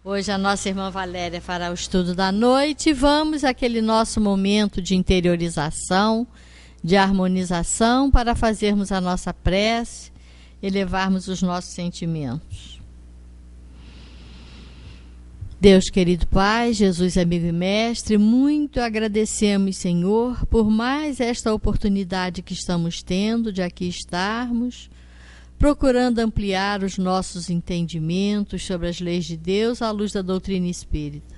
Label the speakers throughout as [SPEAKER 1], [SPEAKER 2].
[SPEAKER 1] Hoje a nossa irmã Valéria fará o estudo da noite. Vamos àquele nosso momento de interiorização, de harmonização, para fazermos a nossa prece, elevarmos os nossos sentimentos. Deus querido Pai, Jesus amigo e mestre, muito agradecemos, Senhor, por mais esta oportunidade que estamos tendo de aqui estarmos, procurando ampliar os nossos entendimentos sobre as leis de Deus à luz da doutrina espírita.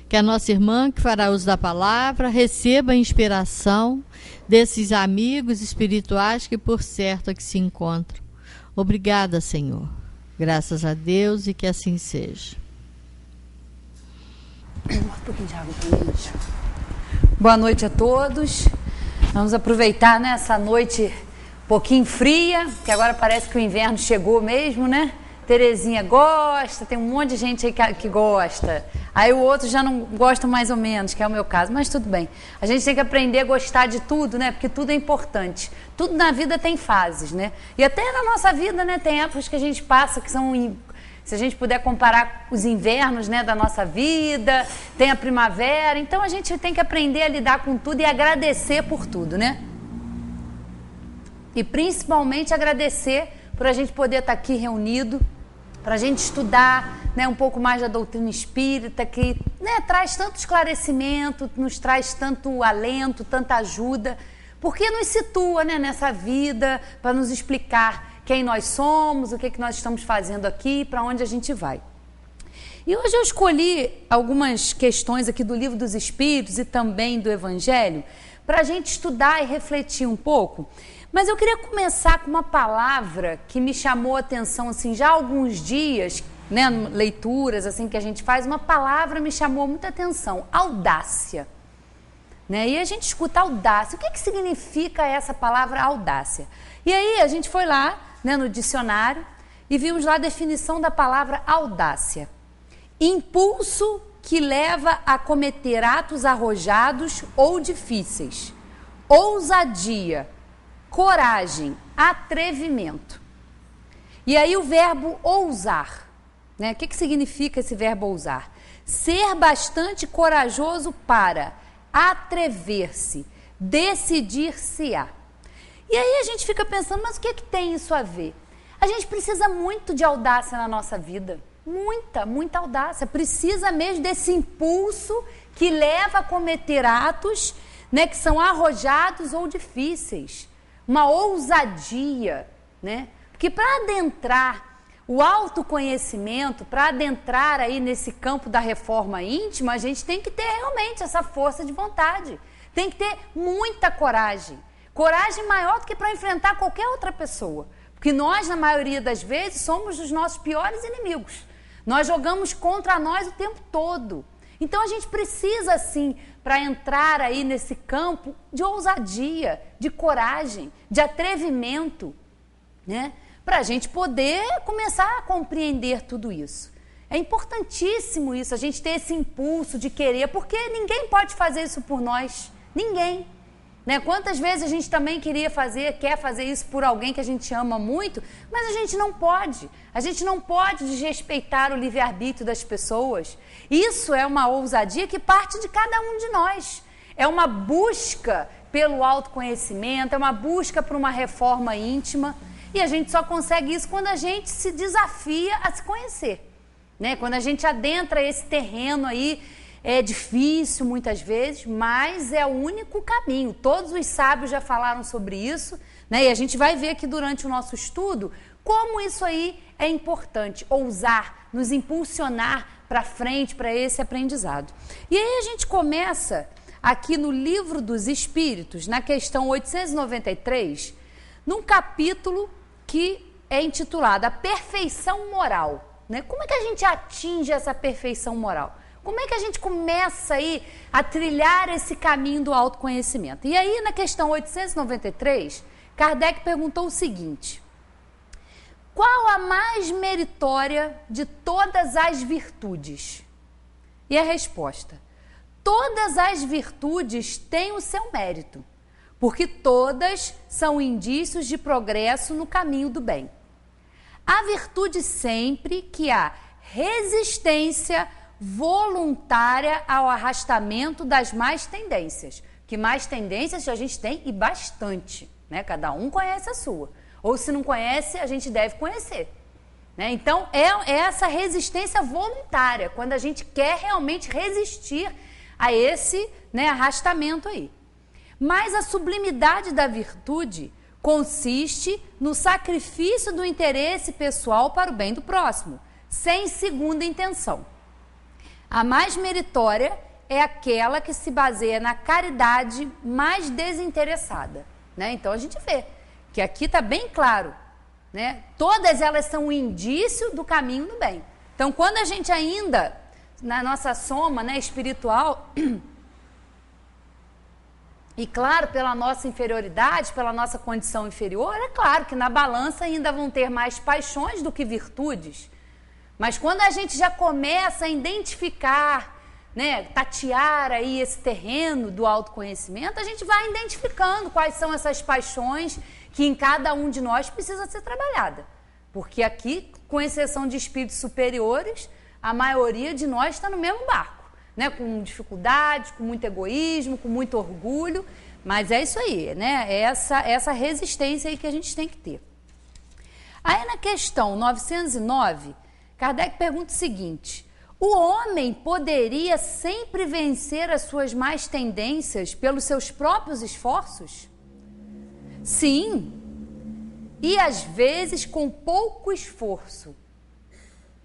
[SPEAKER 1] Que a nossa irmã, que fará uso da palavra, receba a inspiração desses amigos espirituais que por certo aqui se encontram. Obrigada, Senhor. Graças a Deus e que assim seja.
[SPEAKER 2] Boa noite a todos. Vamos aproveitar, né, essa noite pouquinho fria, que agora parece que o inverno chegou mesmo, né? Terezinha gosta, tem um monte de gente aí que gosta. Aí o outro já não gosta mais ou menos, que é o meu caso, mas tudo bem. A gente tem que aprender a gostar de tudo, né? Porque tudo é importante. Tudo na vida tem fases, né? E até na nossa vida, né? Tem épocas que a gente passa que são... Se a gente puder comparar os invernos, né, da nossa vida, tem a primavera. Então a gente tem que aprender a lidar com tudo e agradecer por tudo, né? E principalmente agradecer por a gente poder estar aqui reunido, para a gente estudar, né, um pouco mais da doutrina espírita, que, né, traz tanto esclarecimento, nos traz tanto alento, tanta ajuda, porque nos situa, né, nessa vida, para nos explicar quem nós somos, o que nós estamos fazendo aqui, para onde a gente vai. E hoje eu escolhi algumas questões aqui do Livro dos Espíritos e também do Evangelho, para a gente estudar e refletir um pouco. Mas eu queria começar com uma palavra que me chamou a atenção, assim, já há alguns dias, né, leituras assim que a gente faz, uma palavra me chamou muita atenção, audácia. Né? E a gente escuta audácia, o que significa essa palavra audácia? E aí a gente foi lá, né, no dicionário e vimos lá a definição da palavra audácia. Impulso que leva a cometer atos arrojados ou difíceis. Ousadia, coragem, atrevimento. E aí o verbo ousar, né? O que significa esse verbo ousar? Ser bastante corajoso para atrever-se, decidir-se-á. E aí a gente fica pensando, mas o que tem isso a ver? A gente precisa muito de audácia na nossa vida. Muita audácia. Precisa mesmo desse impulso que leva a cometer atos, né, que são arrojados ou difíceis. Uma ousadia, né? Porque para adentrar o autoconhecimento, para adentrar aí nesse campo da reforma íntima, a gente tem que ter realmente essa força de vontade. Tem que ter muita coragem. Coragem maior do que para enfrentar qualquer outra pessoa. Porque nós, na maioria das vezes, somos os nossos piores inimigos. Nós jogamos contra nós o tempo todo. Então a gente precisa, sim, para entrar aí nesse campo de ousadia, de coragem, de atrevimento, né? Para a gente poder começar a compreender tudo isso. É importantíssimo isso, a gente ter esse impulso de querer, porque ninguém pode fazer isso por nós. Ninguém. Né? Quantas vezes a gente também quer fazer isso por alguém que a gente ama muito, mas a gente não pode. A gente não pode desrespeitar o livre-arbítrio das pessoas. Isso é uma ousadia que parte de cada um de nós. É uma busca pelo autoconhecimento, é uma busca por uma reforma íntima. E a gente só consegue isso quando a gente se desafia a se conhecer. Né? Quando a gente adentra esse terreno aí. É difícil muitas vezes, mas é o único caminho. Todos os sábios já falaram sobre isso, né? E a gente vai ver aqui durante o nosso estudo como isso aí é importante, ousar, nos impulsionar para frente, para esse aprendizado. E aí a gente começa aqui no Livro dos Espíritos, na questão 893, num capítulo que é intitulado A Perfeição Moral. Né? Como é que a gente atinge essa perfeição moral? Como é que a gente começa aí a trilhar esse caminho do autoconhecimento? E aí, na questão 893, Kardec perguntou o seguinte: qual a mais meritória de todas as virtudes? E a resposta: todas as virtudes têm o seu mérito, porque todas são indícios de progresso no caminho do bem. A virtude sempre que a resistência voluntária ao arrastamento das más tendências. Que mais tendências a gente tem e bastante, né? Cada um conhece a sua. Ou se não conhece, a gente deve conhecer. Né? Então, é essa resistência voluntária, quando a gente quer realmente resistir a esse, né, arrastamento aí. Mas a sublimidade da virtude consiste no sacrifício do interesse pessoal para o bem do próximo, sem segunda intenção. A mais meritória é aquela que se baseia na caridade mais desinteressada. Né? Então, a gente vê que aqui está bem claro, né? Todas elas são um indício do caminho do bem. Então, quando a gente ainda, na nossa soma, né, espiritual, e claro, pela nossa inferioridade, pela nossa condição inferior, é claro que na balança ainda vão ter mais paixões do que virtudes. Mas quando a gente já começa a identificar, né, tatear aí esse terreno do autoconhecimento, a gente vai identificando quais são essas paixões que em cada um de nós precisa ser trabalhada. Porque aqui, com exceção de espíritos superiores, a maioria de nós está no mesmo barco, né, com dificuldades, com muito egoísmo, com muito orgulho, mas é isso aí, né, é essa resistência aí que a gente tem que ter. Aí na questão 909, Kardec pergunta o seguinte: o homem poderia sempre vencer as suas más tendências pelos seus próprios esforços? Sim, e às vezes com pouco esforço.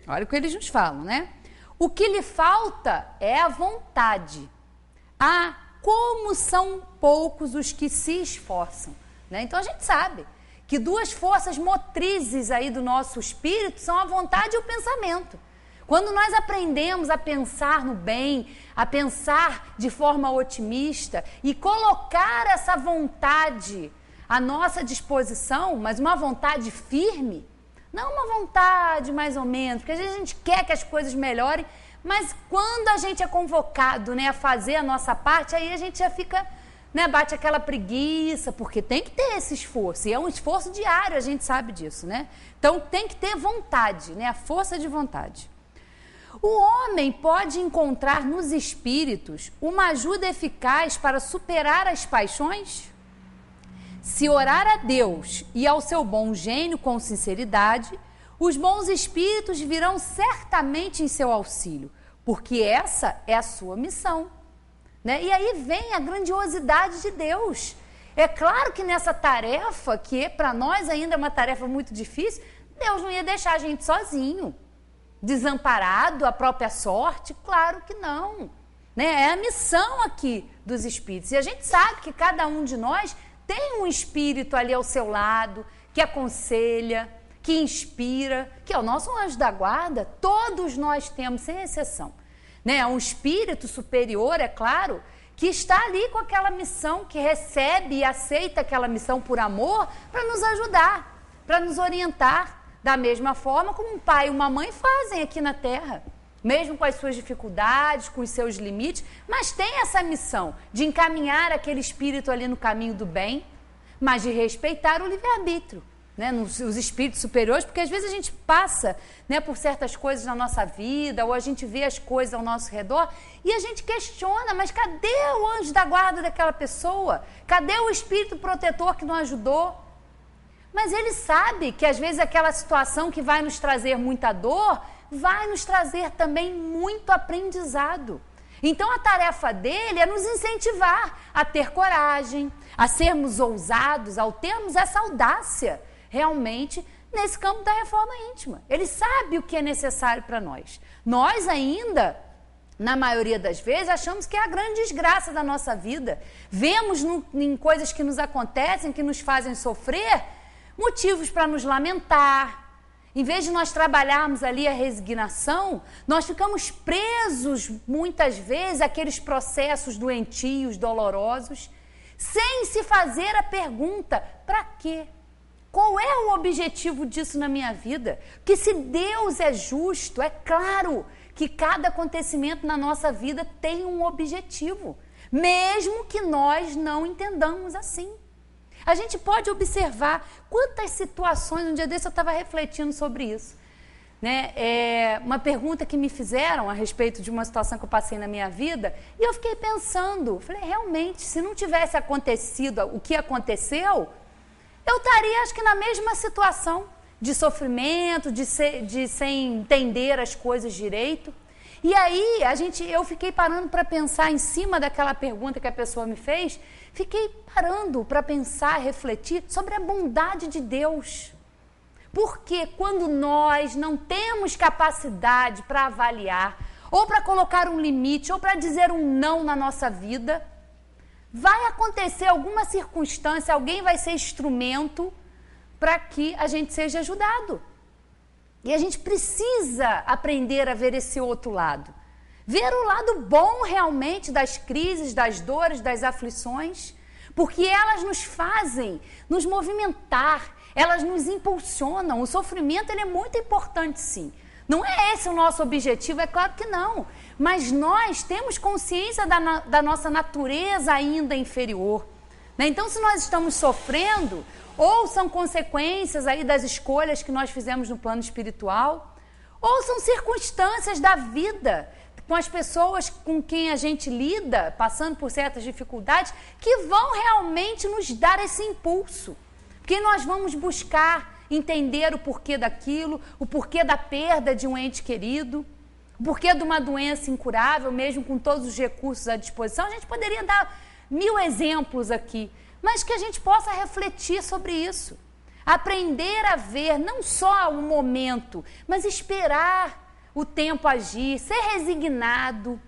[SPEAKER 2] Olha o que eles nos falam, né? O que lhe falta é a vontade. Ah, como são poucos os que se esforçam, né? Então a gente sabe que duas forças motrizes aí do nosso espírito são a vontade e o pensamento. Quando nós aprendemos a pensar no bem, a pensar de forma otimista e colocar essa vontade à nossa disposição, mas uma vontade firme, não uma vontade mais ou menos, porque às vezes a gente quer que as coisas melhorem, mas quando a gente é convocado, né, a fazer a nossa parte, aí a gente já fica, né, bate aquela preguiça, porque tem que ter esse esforço, e é um esforço diário, a gente sabe disso, né? Então tem que ter vontade, né, a força de vontade. O homem pode encontrar nos espíritos uma ajuda eficaz para superar as paixões? Se orar a Deus e ao seu bom gênio com sinceridade, os bons espíritos virão certamente em seu auxílio, porque essa é a sua missão. Né? E aí vem a grandiosidade de Deus. É claro que nessa tarefa, que para nós ainda é uma tarefa muito difícil, Deus não ia deixar a gente sozinho, desamparado, à própria sorte, claro que não. Né? É a missão aqui dos espíritos. E a gente sabe que cada um de nós tem um espírito ali ao seu lado, que aconselha, que inspira, que é o nosso anjo da guarda. Todos nós temos, sem exceção. Né? Um espírito superior, é claro, que está ali com aquela missão, que recebe e aceita aquela missão por amor para nos ajudar, para nos orientar, da mesma forma como um pai e uma mãe fazem aqui na Terra, mesmo com as suas dificuldades, com os seus limites, mas tem essa missão de encaminhar aquele espírito ali no caminho do bem, mas de respeitar o livre-arbítrio, né, os espíritos superiores, porque às vezes a gente passa, né, por certas coisas na nossa vida, ou a gente vê as coisas ao nosso redor, e a gente questiona, mas cadê o anjo da guarda daquela pessoa? Cadê o espírito protetor que não ajudou? Mas ele sabe que às vezes aquela situação que vai nos trazer muita dor, vai nos trazer também muito aprendizado. Então a tarefa dele é nos incentivar a ter coragem, a sermos ousados, ao termos essa audácia realmente nesse campo da reforma íntima. Ele sabe o que é necessário para nós. Nós ainda, na maioria das vezes, achamos que é a grande desgraça da nossa vida. Vemos em coisas que nos acontecem, que nos fazem sofrer, motivos para nos lamentar. Em vez de nós trabalharmos ali a resignação, nós ficamos presos, muitas vezes, àqueles processos doentios, dolorosos, sem se fazer a pergunta: para quê? Qual é o objetivo disso na minha vida? Porque se Deus é justo, é claro que cada acontecimento na nossa vida tem um objetivo, mesmo que nós não entendamos assim. A gente pode observar quantas situações, um dia desse eu estava refletindo sobre isso, né, uma pergunta que me fizeram a respeito de uma situação que eu passei na minha vida, e eu fiquei pensando, falei, realmente, se não tivesse acontecido o que aconteceu, eu estaria, acho que, na mesma situação de sofrimento, de sem entender as coisas direito. E aí, eu fiquei parando para pensar em cima daquela pergunta que a pessoa me fez, fiquei parando para pensar, refletir sobre a bondade de Deus. Porque quando nós não temos capacidade para avaliar, ou para colocar um limite, ou para dizer um não na nossa vida, vai acontecer alguma circunstância, alguém vai ser instrumento para que a gente seja ajudado. E a gente precisa aprender a ver esse outro lado. Ver o lado bom realmente das crises, das dores, das aflições, porque elas nos fazem nos movimentar, elas nos impulsionam. O sofrimento ele é muito importante, sim. Não é esse o nosso objetivo, é claro que não. Mas nós temos consciência da nossa natureza ainda inferior. Né? Então, se nós estamos sofrendo, ou são consequências aí das escolhas que nós fizemos no plano espiritual, ou são circunstâncias da vida, com as pessoas com quem a gente lida, passando por certas dificuldades, que vão realmente nos dar esse impulso. Porque nós vamos buscar entender o porquê daquilo, o porquê da perda de um ente querido, o porquê de uma doença incurável, mesmo com todos os recursos à disposição. A gente poderia dar 1000 exemplos aqui, mas que a gente possa refletir sobre isso. Aprender a ver não só o momento, mas esperar o tempo agir, ser resignado,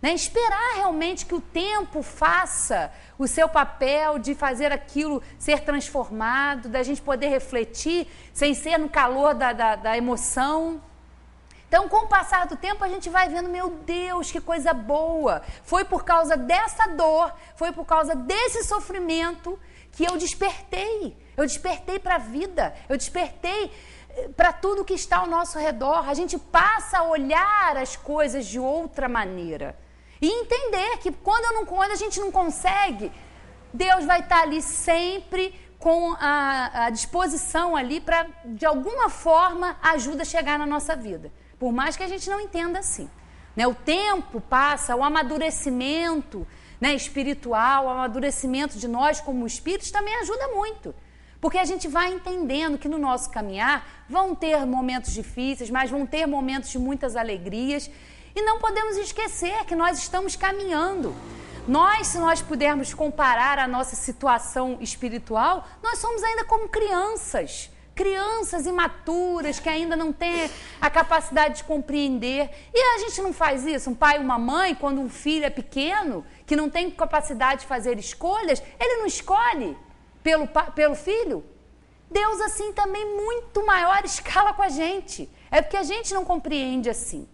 [SPEAKER 2] né? Esperar realmente que o tempo faça o seu papel de fazer aquilo ser transformado, da gente poder refletir sem ser no calor da emoção. Então, com o passar do tempo, a gente vai vendo, meu Deus, que coisa boa. Foi por causa dessa dor, foi por causa desse sofrimento que eu despertei. Eu despertei para a vida, eu despertei para tudo que está ao nosso redor. A gente passa a olhar as coisas de outra maneira. E entender que quando a gente não consegue, Deus vai estar ali sempre com a disposição ali para, de alguma forma, a ajuda a chegar na nossa vida. Por mais que a gente não entenda assim. Né? O tempo passa, o amadurecimento, né, espiritual, o amadurecimento de nós como espíritos também ajuda muito. Porque a gente vai entendendo que no nosso caminhar vão ter momentos difíceis, mas vão ter momentos de muitas alegrias. E não podemos esquecer que nós estamos caminhando. Se nós pudermos comparar a nossa situação espiritual, nós somos ainda como crianças imaturas que ainda não têm a capacidade de compreender. E a gente não faz isso, um pai e uma mãe, quando um filho é pequeno, que não tem capacidade de fazer escolhas, ele não escolhe pelo filho. Deus assim também muito maior escala com a gente. É porque a gente não compreende assim.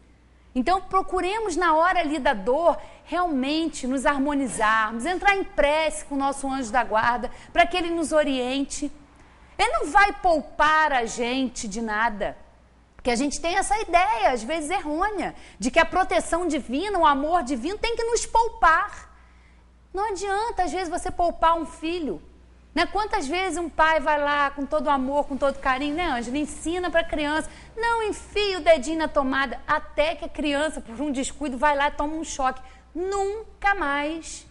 [SPEAKER 2] Então, procuremos na hora ali da dor, realmente nos harmonizarmos, entrar em prece com o nosso anjo da guarda, para que ele nos oriente. Ele não vai poupar a gente de nada. Porque a gente tem essa ideia, às vezes errônea, de que a proteção divina, o amor divino tem que nos poupar. Não adianta, às vezes, você poupar um filho. Né? Quantas vezes um pai vai lá com todo amor, com todo carinho, né, Ângela? Ensina para a criança, não enfia o dedinho na tomada, até que a criança, por um descuido, vai lá e toma um choque. Nunca mais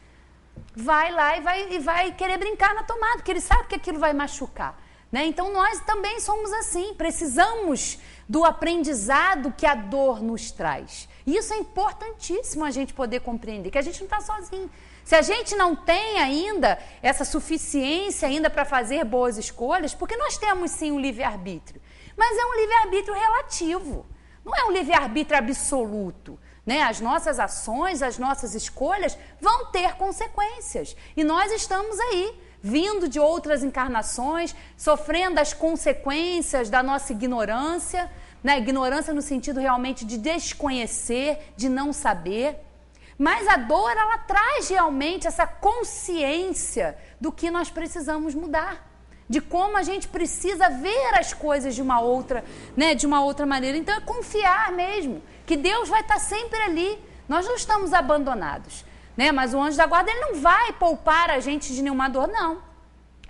[SPEAKER 2] vai lá e vai querer brincar na tomada, porque ele sabe que aquilo vai machucar. Né? Então, nós também somos assim, precisamos do aprendizado que a dor nos traz. E isso é importantíssimo a gente poder compreender, que a gente não está sozinho. Se a gente não tem ainda essa suficiência ainda para fazer boas escolhas, porque nós temos sim um livre-arbítrio, mas é um livre-arbítrio relativo, não é um livre-arbítrio absoluto. Né? As nossas ações, as nossas escolhas vão ter consequências. E nós estamos aí, vindo de outras encarnações, sofrendo as consequências da nossa ignorância, né? Ignorância no sentido realmente de desconhecer, de não saber. Mas a dor, ela traz realmente essa consciência do que nós precisamos mudar, de como a gente precisa ver as coisas de uma outra, né, de uma outra maneira. Então é confiar mesmo que Deus vai estar sempre ali. Nós não estamos abandonados, né? Mas o anjo da guarda, ele não vai poupar a gente de nenhuma dor, não.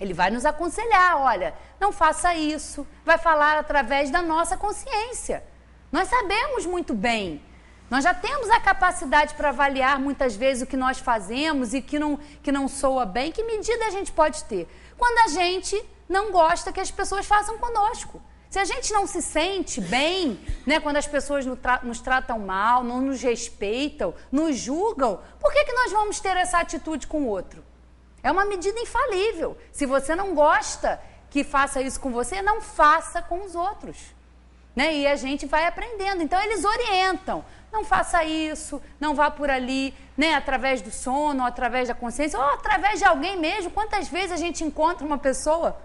[SPEAKER 2] Ele vai nos aconselhar, olha, não faça isso, vai falar através da nossa consciência. Nós sabemos muito bem, nós já temos a capacidade para avaliar muitas vezes o que nós fazemos e que não soa bem. Que medida a gente pode ter? Quando a gente não gosta que as pessoas façam conosco. Se a gente não se sente bem, né, quando as pessoas nos tratam mal, não nos respeitam, nos julgam, por que nós vamos ter essa atitude com o outro? É uma medida infalível. Se você não gosta que faça isso com você, não faça com os outros. Né? E a gente vai aprendendo. Então, eles orientam. Não faça isso, não vá por ali, né? Através do sono, ou através da consciência, ou através de alguém mesmo. Quantas vezes a gente encontra uma pessoa...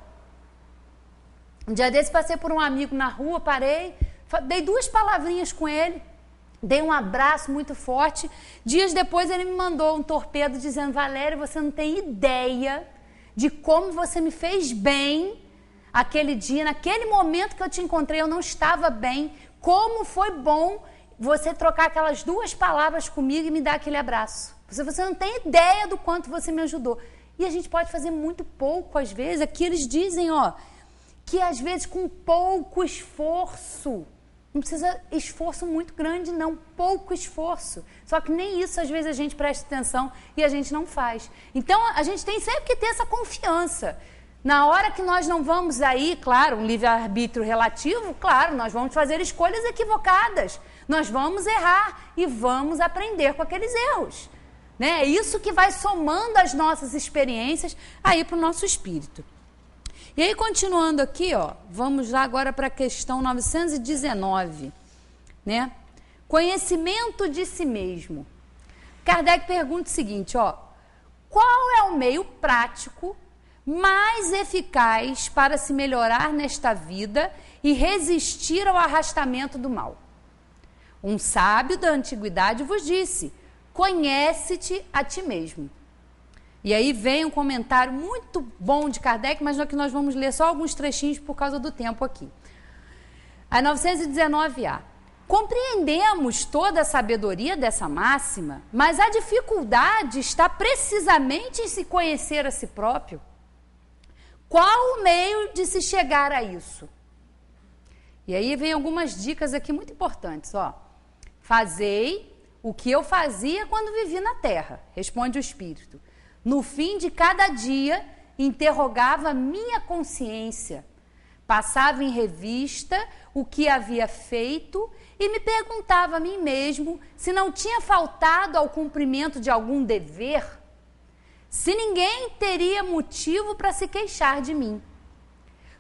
[SPEAKER 2] Um dia desse passei por um amigo na rua, parei, dei 2 palavrinhas com ele, dei um abraço muito forte. Dias depois ele me mandou um torpedo dizendo: Valéria, você não tem ideia de como você me fez bem aquele dia, naquele momento que eu te encontrei, eu não estava bem. Como foi bom você trocar aquelas 2 palavras comigo e me dar aquele abraço. Você não tem ideia do quanto você me ajudou. E a gente pode fazer muito pouco às vezes. Aqui eles dizem, ó, que às vezes com pouco esforço, não precisa esforço muito grande não, pouco esforço, só que nem isso às vezes a gente presta atenção e a gente não faz. Então a gente tem sempre que ter essa confiança, na hora que nós não vamos aí, claro, um livre-arbítrio relativo, claro, nós vamos fazer escolhas equivocadas, nós vamos errar e vamos aprender com aqueles erros, né? É isso que vai somando as nossas experiências aí para o nosso espírito. E aí, continuando aqui, ó, vamos lá agora para a questão 919, né? Conhecimento de si mesmo. Kardec pergunta o seguinte, ó, qual é o meio prático mais eficaz para se melhorar nesta vida e resistir ao arrastamento do mal? Um sábio da antiguidade vos disse, conhece-te a ti mesmo. E aí vem um comentário muito bom de Kardec, mas que nós vamos ler só alguns trechinhos por causa do tempo aqui. A 919A. Compreendemos toda a sabedoria dessa máxima, mas a dificuldade está precisamente em se conhecer a si próprio. Qual o meio de se chegar a isso? E aí vem algumas dicas aqui muito importantes, ó. Fazei o que eu fazia quando vivi na terra, responde o Espírito. No fim de cada dia, interrogava minha consciência, passava em revista o que havia feito e me perguntava a mim mesmo se não tinha faltado ao cumprimento de algum dever, se ninguém teria motivo para se queixar de mim.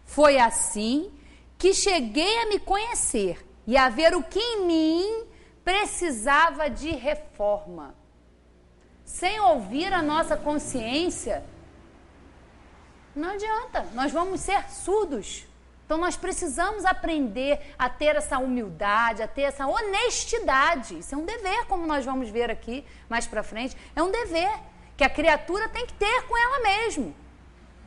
[SPEAKER 2] Foi assim que cheguei a me conhecer e a ver o que em mim precisava de reforma. Sem ouvir a nossa consciência, não adianta, nós vamos ser surdos. Então nós precisamos aprender a ter essa humildade, a ter essa honestidade. Isso é um dever, como nós vamos ver aqui mais para frente. É um dever que a criatura tem que ter com ela mesma,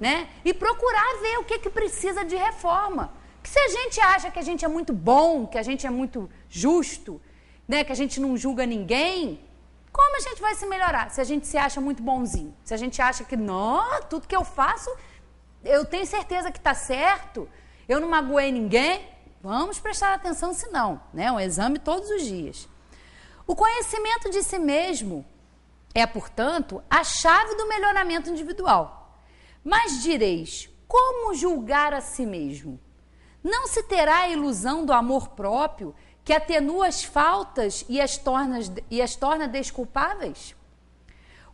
[SPEAKER 2] né? E procurar ver o que precisa de reforma. Que se a gente acha que a gente é muito bom, que a gente é muito justo, né? Que a gente não julga ninguém... Como a gente vai se melhorar se a gente se acha muito bonzinho? Se a gente acha que, não, tudo que eu faço, eu tenho certeza que está certo, eu não magoei ninguém, vamos prestar atenção senão, né? Um exame todos os dias. O conhecimento de si mesmo é, portanto, a chave do melhoramento individual. Mas direis, como julgar a si mesmo? Não se terá a ilusão do amor próprio que atenua as faltas e as torna desculpáveis?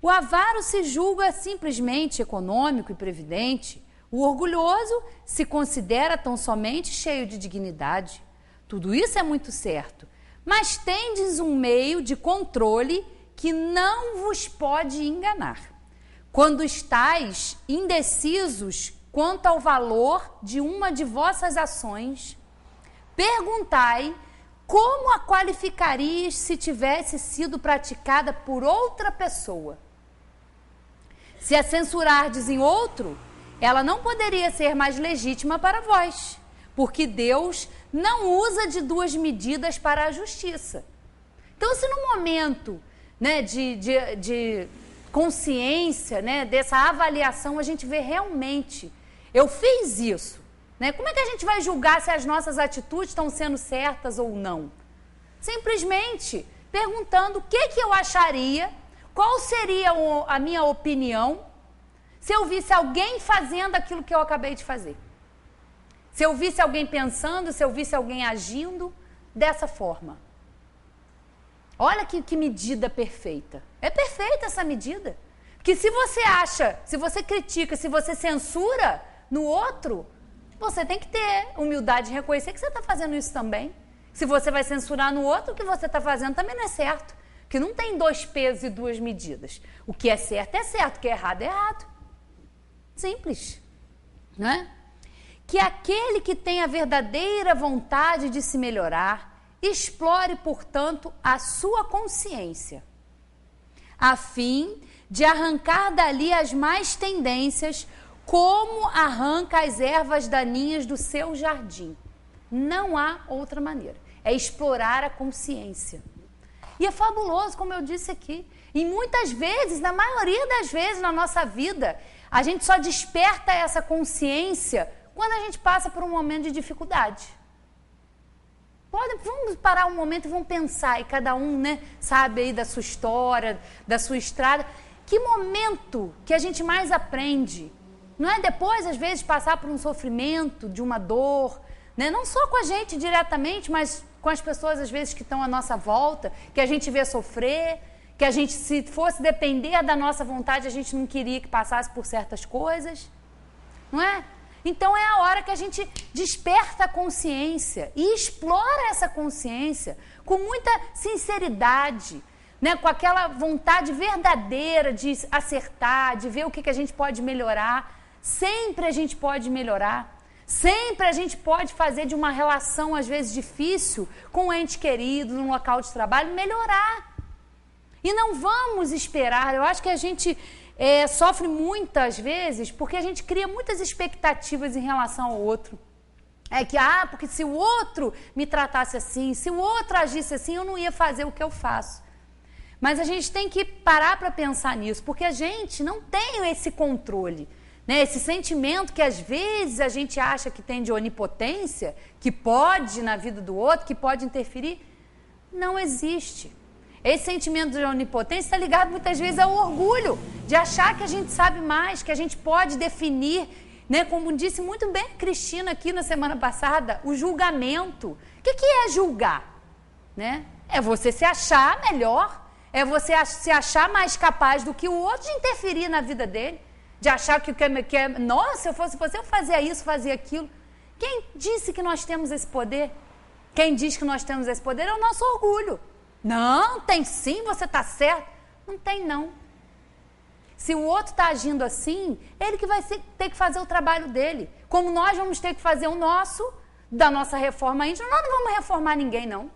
[SPEAKER 2] O avaro se julga simplesmente econômico e previdente. O orgulhoso se considera tão somente cheio de dignidade. Tudo isso é muito certo, mas tendes um meio de controle que não vos pode enganar. Quando estáis indecisos quanto ao valor de uma de vossas ações, perguntai como a qualificarias se tivesse sido praticada por outra pessoa. Se a censurardes em outro, ela não poderia ser mais legítima para vós, porque Deus não usa de 2 medidas para a justiça. Então, se no momento, né, de consciência, né, dessa avaliação, a gente vê realmente, eu fiz isso. Né? Como é que a gente vai julgar se as nossas atitudes estão sendo certas ou não? Simplesmente perguntando o que eu acharia, qual seria a minha opinião se eu visse alguém fazendo aquilo que eu acabei de fazer. Se eu visse alguém pensando, se eu visse alguém agindo dessa forma. Olha que medida perfeita. É perfeita essa medida. Porque se você acha, se você critica, se você censura no outro, você tem que ter humildade de reconhecer que você está fazendo isso também. Se você vai censurar no outro, o que você está fazendo também não é certo. Porque não tem 2 pesos e 2 medidas. O que é certo, o que é errado. Simples. Não é? Que aquele que tem a verdadeira vontade de se melhorar, explore, portanto, a sua consciência, a fim de arrancar dali as más tendências, como arranca as ervas daninhas do seu jardim. Não há outra maneira. É explorar a consciência. E é fabuloso, como eu disse aqui. E muitas vezes, na maioria das vezes na nossa vida, a gente só desperta essa consciência quando a gente passa por um momento de dificuldade. Vamos parar um momento e vamos pensar. E cada um, né, sabe aí da sua história, da sua estrada. Que momento que a gente mais aprende? Não é depois, às vezes, passar por um sofrimento, de uma dor, né? Não só com a gente diretamente, mas com as pessoas, às vezes, que estão à nossa volta, que a gente vê sofrer, que a gente, se fosse depender da nossa vontade, a gente não queria que passasse por certas coisas, não é? Então é a hora que a gente desperta a consciência e explora essa consciência com muita sinceridade, né? Com aquela vontade verdadeira de acertar, de ver o que a gente pode melhorar. Sempre a gente pode melhorar. Sempre a gente pode fazer de uma relação, às vezes, difícil, com um ente querido, num local de trabalho, melhorar. E não vamos esperar. Eu acho que a gente sofre muitas vezes porque a gente cria muitas expectativas em relação ao outro. É que, porque se o outro me tratasse assim, se o outro agisse assim, eu não ia fazer o que eu faço. Mas a gente tem que parar para pensar nisso, porque a gente não tem esse controle. Né, esse sentimento que às vezes a gente acha que tem de onipotência, que pode na vida do outro, que pode interferir, não existe. Esse sentimento de onipotência está ligado muitas vezes ao orgulho, de achar que a gente sabe mais, que a gente pode definir, né, como disse muito bem a Cristina aqui na semana passada, o julgamento. O que é julgar? Né? É você se achar melhor, é você se achar mais capaz do que o outro de interferir na vida dele. De achar que nossa, se eu fosse você, eu fazia isso, fazia aquilo. Quem disse que nós temos esse poder? Quem diz que nós temos esse poder é o nosso orgulho. Não, tem sim, você está certo. Não tem, não. Se o outro está agindo assim, ele que vai ter que fazer o trabalho dele. Como nós vamos ter que fazer o nosso, da nossa reforma íntima, nós não vamos reformar ninguém, não.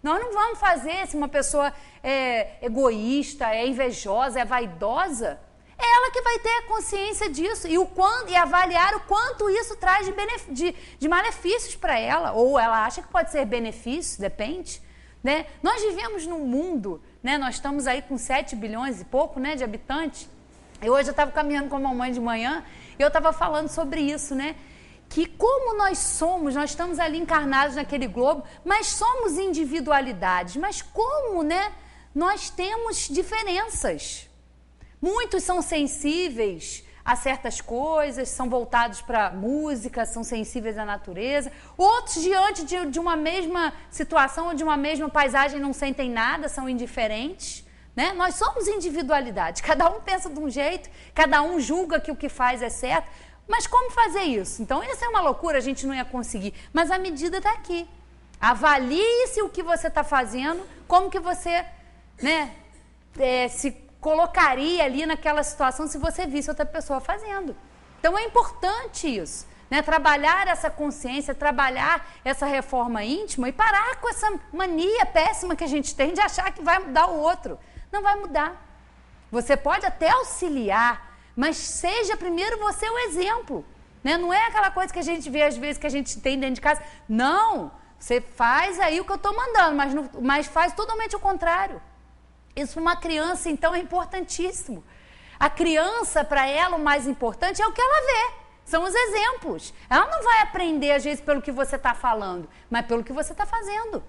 [SPEAKER 2] Nós não vamos fazer se uma pessoa é egoísta, é invejosa, é vaidosa. É ela que vai ter a consciência disso e avaliar o quanto isso traz de malefícios para ela. Ou ela acha que pode ser benefício, depende. Né? Nós vivemos num mundo, né? Nós estamos aí com 7 bilhões e pouco, né, de habitantes. E hoje eu estava caminhando com a mamãe de manhã e eu estava falando sobre isso, né? Que como nós somos, nós estamos ali encarnados naquele globo, mas somos individualidades. Mas como, né? Nós temos diferenças. Muitos são sensíveis a certas coisas, são voltados para música, são sensíveis à natureza. Outros, diante de uma mesma situação ou de uma mesma paisagem, não sentem nada, são indiferentes. Né? Nós somos individualidades, cada um pensa de um jeito, cada um julga que o que faz é certo. Mas como fazer isso? Então, isso é uma loucura, a gente não ia conseguir. Mas a medida está aqui. Avalie-se o que você está fazendo, como que você, né, se colocaria ali naquela situação se você visse outra pessoa fazendo. Então é importante isso, né? Trabalhar essa consciência, trabalhar essa reforma íntima e parar com essa mania péssima que a gente tem de achar que vai mudar o outro. Não vai mudar. Você pode até auxiliar, mas seja primeiro você o exemplo. Né? Não é aquela coisa que a gente vê às vezes que a gente tem dentro de casa. Não, você faz aí o que eu estou mandando, mas faz totalmente o contrário. Isso para uma criança, então, é importantíssimo. A criança, para ela, o mais importante é o que ela vê. São os exemplos. Ela não vai aprender, às vezes, pelo que você está falando, mas pelo que você está fazendo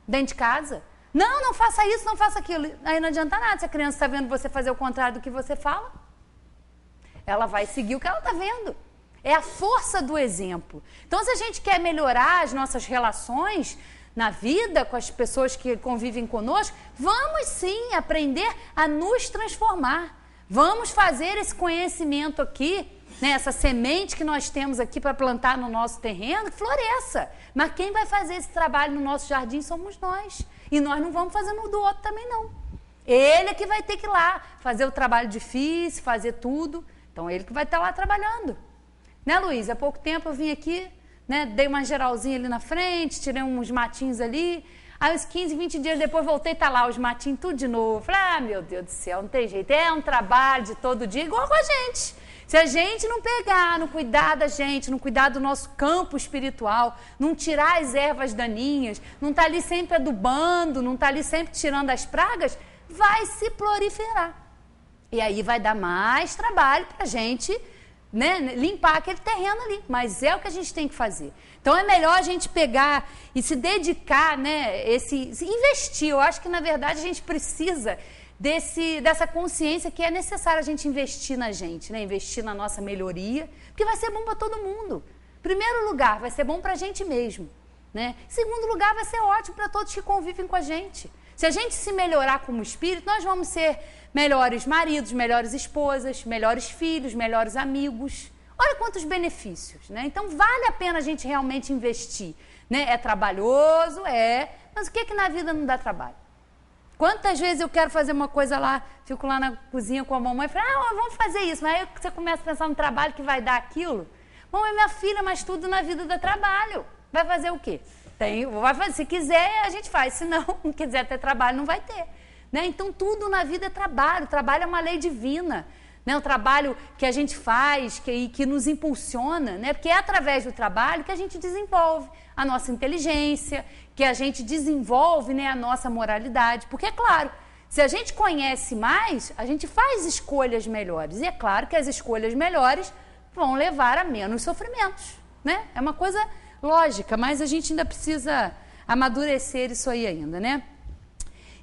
[SPEAKER 2] dentro de casa. Não, não faça isso, não faça aquilo. Aí não adianta nada. Se a criança está vendo você fazer o contrário do que você fala, ela vai seguir o que ela está vendo. É a força do exemplo. Então, se a gente quer melhorar as nossas relações na vida com as pessoas que convivem conosco, vamos sim aprender a nos transformar. Vamos fazer esse conhecimento aqui, né, essa semente que nós temos aqui para plantar no nosso terreno, que floresça. Mas quem vai fazer esse trabalho no nosso jardim somos nós. E nós não vamos fazer no do outro também, não. Ele é que vai ter que ir lá fazer o trabalho difícil, fazer tudo. Então, ele que vai estar lá trabalhando. Né, Luiz? Há pouco tempo eu vim aqui, né, dei uma geralzinha ali na frente, tirei uns matinhos ali. Aí, uns 15, 20 dias depois, voltei, tá lá os matinhos tudo de novo. Falei, ah, meu Deus do céu, não tem jeito. É um trabalho de todo dia, igual com a gente. Se a gente não pegar, não cuidar da gente, não cuidar do nosso campo espiritual, não tirar as ervas daninhas, não estar ali sempre adubando, não estar ali sempre tirando as pragas, vai se proliferar. E aí vai dar mais trabalho para a gente, né, limpar aquele terreno ali. Mas é o que a gente tem que fazer. Então é melhor a gente pegar e se dedicar, né, investir. Eu acho que, na verdade, a gente precisa dessa consciência que é necessário a gente investir na gente, né? Investir na nossa melhoria, porque vai ser bom para todo mundo. Em primeiro lugar, vai ser bom para a gente mesmo, né? Em segundo lugar, vai ser ótimo para todos que convivem com a gente. Se a gente se melhorar como espírito, nós vamos ser melhores maridos, melhores esposas, melhores filhos, melhores amigos. Olha quantos benefícios, né? Então, vale a pena a gente realmente investir, né? É trabalhoso, mas o que na vida não dá trabalho? Quantas vezes eu quero fazer uma coisa lá, fico lá na cozinha com a mamãe e falo, vamos fazer isso. Mas aí você começa a pensar no trabalho que vai dar aquilo. Mamãe, minha filha, mas tudo na vida dá trabalho. Vai fazer o quê? Vai fazer, se quiser, a gente faz. Se não quiser ter trabalho, não vai ter. Né? Então, tudo na vida é trabalho. Trabalho é uma lei divina. Né? O trabalho que a gente faz, que nos impulsiona, né? Porque é através do trabalho que a gente desenvolve a nossa inteligência, que a gente desenvolve, né, a nossa moralidade. Porque, é claro, se a gente conhece mais, a gente faz escolhas melhores. E é claro que as escolhas melhores vão levar a menos sofrimentos. Né? É uma coisa lógica, mas a gente ainda precisa amadurecer isso aí ainda, né?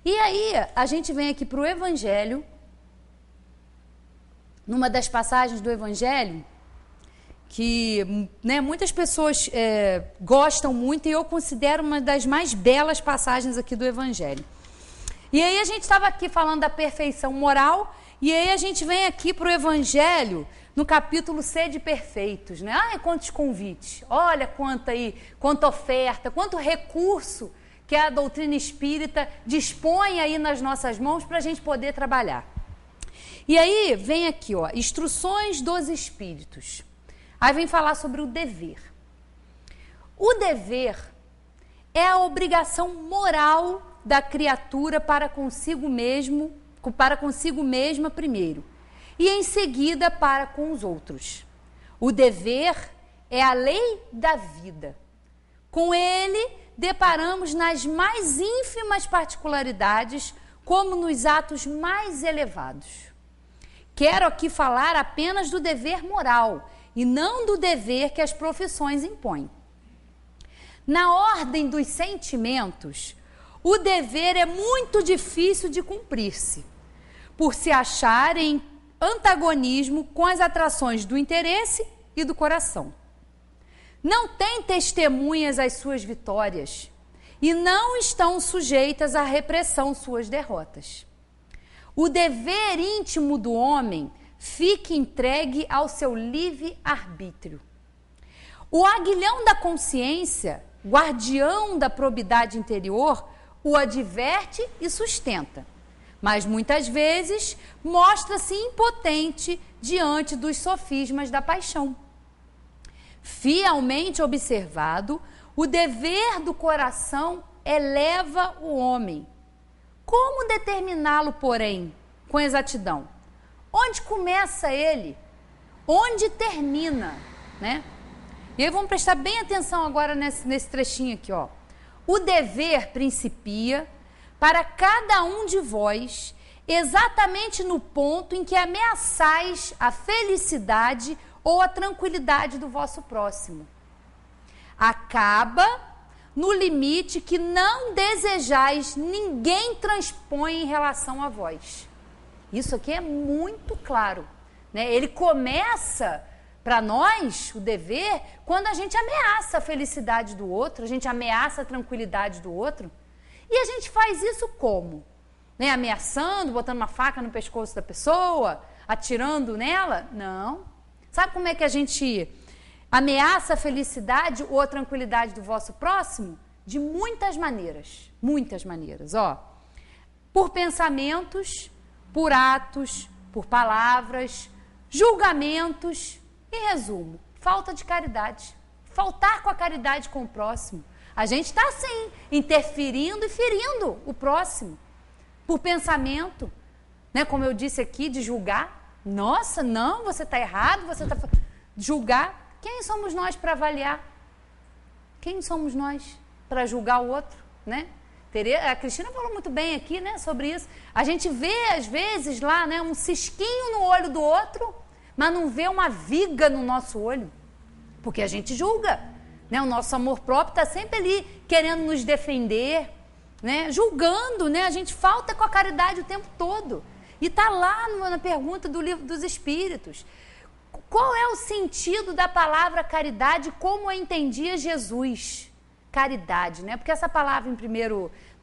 [SPEAKER 2] E aí, a gente vem aqui para o Evangelho, numa das passagens do Evangelho, que, né, muitas pessoas gostam muito e eu considero uma das mais belas passagens aqui do Evangelho. E aí a gente estava aqui falando da perfeição moral e aí a gente vem aqui para o Evangelho no capítulo Sede Perfeitos, né? Ai, quantos convites, olha quanta oferta, quanto recurso que a doutrina espírita dispõe aí nas nossas mãos para a gente poder trabalhar. E aí vem aqui, ó, instruções dos espíritos. Aí vem falar sobre o dever. O dever é a obrigação moral da criatura para consigo mesma primeiro, e em seguida para com os outros. O dever é a lei da vida. Com ele, deparamos nas mais ínfimas particularidades, como nos atos mais elevados. Quero aqui falar apenas do dever moral, e não do dever que as profissões impõem. Na ordem dos sentimentos, o dever é muito difícil de cumprir-se, por se achar em antagonismo com as atrações do interesse e do coração. Não têm testemunhas às suas vitórias e não estão sujeitas à repressão suas derrotas. O dever íntimo do homem fique entregue ao seu livre-arbítrio. O aguilhão da consciência, guardião da probidade interior, o adverte e sustenta, mas muitas vezes mostra-se impotente diante dos sofismas da paixão. Fielmente observado, o dever do coração eleva o homem. Como determiná-lo, porém, com exatidão? Onde começa ele? Onde termina? Né? E aí vamos prestar bem atenção agora nesse trechinho aqui, ó. O dever principia para cada um de vós, exatamente no ponto em que ameaçais a felicidade ou a tranquilidade do vosso próximo. Acaba no limite que não desejais ninguém transpõe em relação a vós. Isso aqui é muito claro, né? Ele começa para nós, o dever, quando a gente ameaça a felicidade do outro, a gente ameaça a tranquilidade do outro. E a gente faz isso como? Né? Ameaçando, botando uma faca no pescoço da pessoa, atirando nela? Não. Sabe como é que a gente ameaça a felicidade ou a tranquilidade do vosso próximo? De muitas maneiras. Muitas maneiras. Ó, por pensamentos, por atos, por palavras, julgamentos. Em resumo, falta de caridade. Faltar com a caridade com o próximo. A gente está, assim, interferindo e ferindo o próximo. Por pensamento, né? Como eu disse aqui, de julgar. Nossa, não, você está errado, você está... Julgar. Quem somos nós para avaliar? Quem somos nós para julgar o outro, né? A Cristina falou muito bem aqui, né, sobre isso. A gente vê, às vezes, lá, né, um cisquinho no olho do outro, mas não vê uma viga no nosso olho, porque a gente julga, né? O nosso amor próprio está sempre ali querendo nos defender, né? Julgando, né? A gente falta com a caridade o tempo todo. E está lá na pergunta do Livro dos Espíritos. Qual é o sentido da palavra caridade, como a entendia Jesus? Caridade, né? Porque essa palavra, no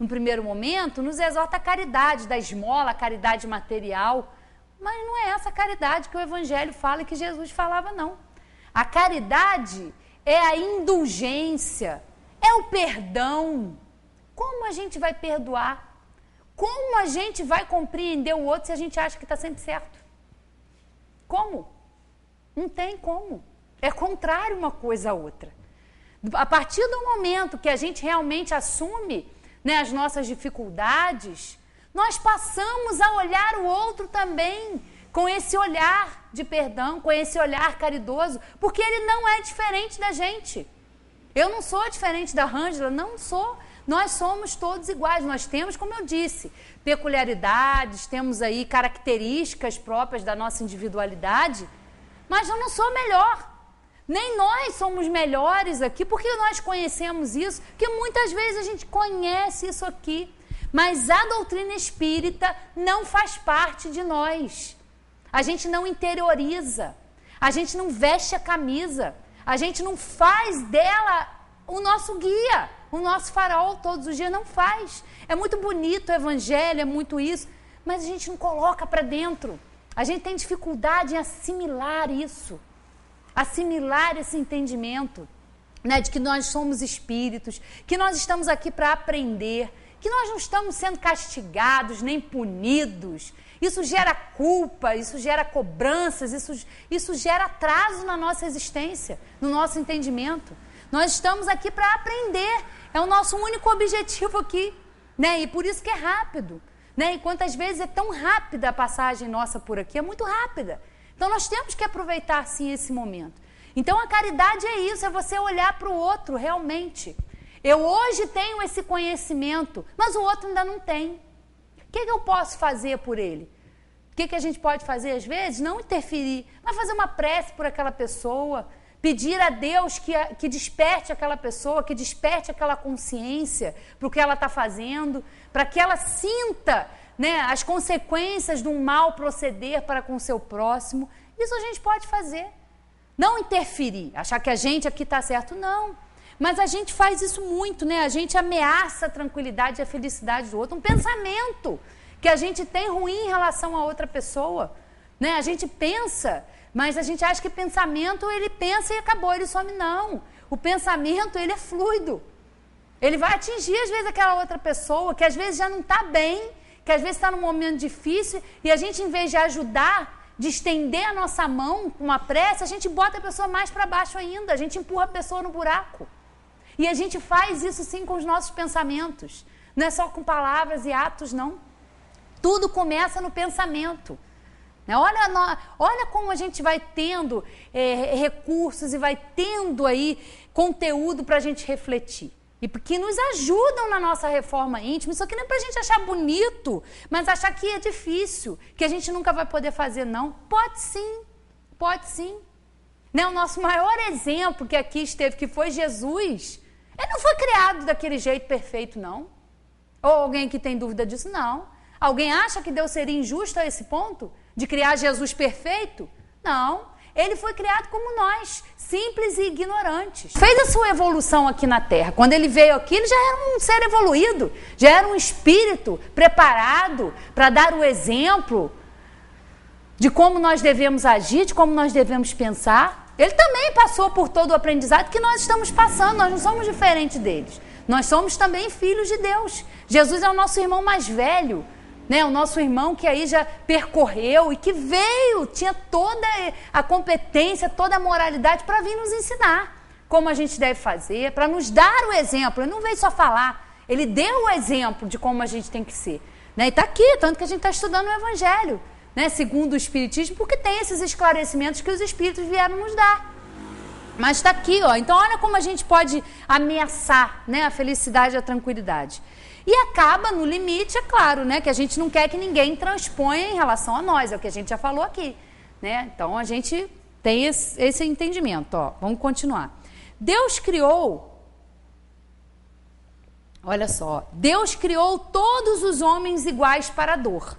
[SPEAKER 2] primeiro momento, nos exorta a caridade da esmola, a caridade material. Mas não é essa caridade que o Evangelho fala e que Jesus falava, não. A caridade é a indulgência, é o perdão. Como a gente vai perdoar? Como a gente vai compreender o outro se a gente acha que está sempre certo? Como? Não tem como. É contrário uma coisa à outra. A partir do momento que a gente realmente assume, né, as nossas dificuldades, nós passamos a olhar o outro também com esse olhar de perdão, com esse olhar caridoso, porque ele não é diferente da gente. Eu não sou diferente da Ângela, não sou. Nós somos todos iguais, nós temos, como eu disse, peculiaridades, temos aí características próprias da nossa individualidade, mas eu não sou melhor. Nem nós somos melhores aqui, porque nós conhecemos isso, que muitas vezes a gente conhece isso aqui, mas a doutrina espírita não faz parte de nós. A gente não interioriza, a gente não veste a camisa, a gente não faz dela o nosso guia, o nosso farol todos os dias, não faz. É muito bonito o Evangelho, é muito isso, mas a gente não coloca para dentro. A gente tem dificuldade em assimilar isso. Assimilar esse entendimento, né, de que nós somos espíritos, que nós estamos aqui para aprender, que nós não estamos sendo castigados nem punidos. Isso gera culpa, isso gera cobranças, isso gera atraso na nossa existência, no nosso entendimento. Nós estamos aqui para aprender, é o nosso único objetivo aqui, né? E por isso que é rápido, né? E quantas vezes é tão rápida a passagem nossa por aqui, é muito rápida. Então, nós temos que aproveitar, sim, esse momento. Então, a caridade é isso, é você olhar para o outro, realmente. Eu hoje tenho esse conhecimento, mas o outro ainda não tem. O que eu posso fazer por ele? O que a gente pode fazer, às vezes? Não interferir, mas fazer uma prece por aquela pessoa, pedir a Deus que desperte aquela pessoa, que desperte aquela consciência para o que ela está fazendo, para que ela sinta, né, as consequências de um mal proceder para com o seu próximo. Isso a gente pode fazer. Não interferir, achar que a gente aqui está certo, não. Mas a gente faz isso muito, né? A gente ameaça a tranquilidade e a felicidade do outro. Um pensamento que a gente tem ruim em relação a outra pessoa, né? A gente pensa, mas a gente acha que pensamento, ele pensa e acabou, ele some. Não. O pensamento, ele é fluido. Ele vai atingir, às vezes, aquela outra pessoa que às vezes já não está bem, que às vezes está num momento difícil, e a gente, em vez de ajudar, de estender a nossa mão com uma prece, a gente bota a pessoa mais para baixo ainda, a gente empurra a pessoa no buraco. E a gente faz isso, sim, com os nossos pensamentos. Não é só com palavras e atos, não. Tudo começa no pensamento. Olha como a gente vai tendo recursos e vai tendo aí conteúdo para a gente refletir. e que nos ajudam na nossa reforma íntima. Isso aqui não é para a gente achar bonito, mas achar que é difícil, que a gente nunca vai poder fazer, não. Pode sim, pode sim. Né? O nosso maior exemplo que aqui esteve, que foi Jesus, ele não foi criado daquele jeito perfeito, não. Ou alguém que tem dúvida disso? Não. Alguém acha que Deus seria injusto a esse ponto? De criar Jesus perfeito? Não. Ele foi criado como nós, simples e ignorantes. Fez a sua evolução aqui na Terra. Quando ele veio aqui, ele já era um ser evoluído, já era um espírito preparado para dar o exemplo de como nós devemos agir, de como nós devemos pensar. Ele também passou por todo o aprendizado que nós estamos passando, nós não somos diferentes deles. Nós somos também filhos de Deus. Jesus é o nosso irmão mais velho, né? O nosso irmão que aí já percorreu e que veio, tinha toda a competência, toda a moralidade para vir nos ensinar como a gente deve fazer, para nos dar o exemplo. Ele não veio só falar, ele deu o exemplo de como a gente tem que ser. Né? E está aqui, tanto que a gente está estudando o Evangelho, né? Segundo o Espiritismo, porque tem esses esclarecimentos que os Espíritos vieram nos dar. Mas está aqui, ó. Então olha como a gente pode ameaçar, né, a felicidade e a tranquilidade. E acaba no limite, é claro, né, que a gente não quer que ninguém transponha em relação a nós, é o que a gente já falou aqui, né? Então a gente tem esse entendimento, ó. Vamos continuar. Deus criou, olha só, Deus criou todos os homens iguais para a dor.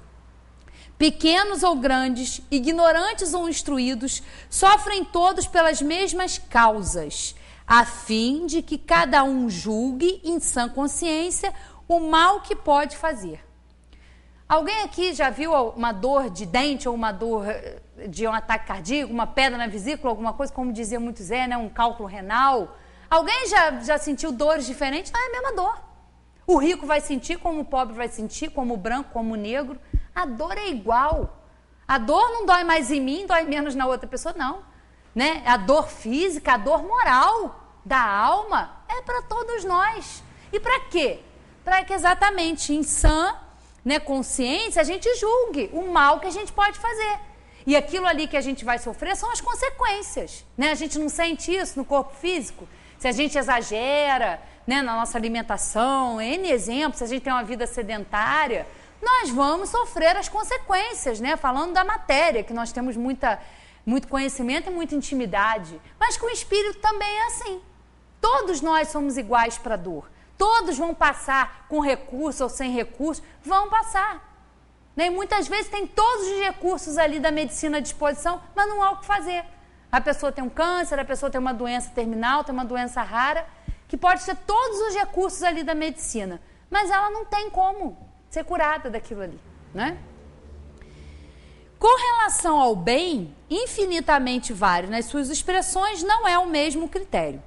[SPEAKER 2] Pequenos ou grandes, ignorantes ou instruídos, sofrem todos pelas mesmas causas, a fim de que cada um julgue em sã consciência o mal que pode fazer. Alguém aqui já viu uma dor de dente ou uma dor de um ataque cardíaco, uma pedra na vesícula, alguma coisa, como dizia muito Zé, né, um cálculo renal? Alguém já sentiu dores diferentes? Ah, é a mesma dor. O rico vai sentir como o pobre vai sentir, como o branco, como o negro. A dor é igual. A dor não dói mais em mim, dói menos na outra pessoa, não. Né? A dor física, a dor moral da alma é para todos nós. E para quê? Para que exatamente em sã, né, consciência a gente julgue o mal que a gente pode fazer. E aquilo ali que a gente vai sofrer são as consequências. Né? A gente não sente isso no corpo físico. Se a gente exagera, né, na nossa alimentação, N exemplos, se a gente tem uma vida sedentária, nós vamos sofrer as consequências, né? Falando da matéria, que nós temos muito conhecimento e muita intimidade. Mas com o espírito também é assim. Todos nós somos iguais para a dor. Todos vão passar com recurso ou sem recurso, vão passar. Né? E muitas vezes tem todos os recursos ali da medicina à disposição, mas não há o que fazer. A pessoa tem um câncer, a pessoa tem uma doença terminal, tem uma doença rara, que pode ter todos os recursos ali da medicina, mas ela não tem como ser curada daquilo ali, né? Com relação ao bem, infinitamente vário nas suas expressões, não é o mesmo critério.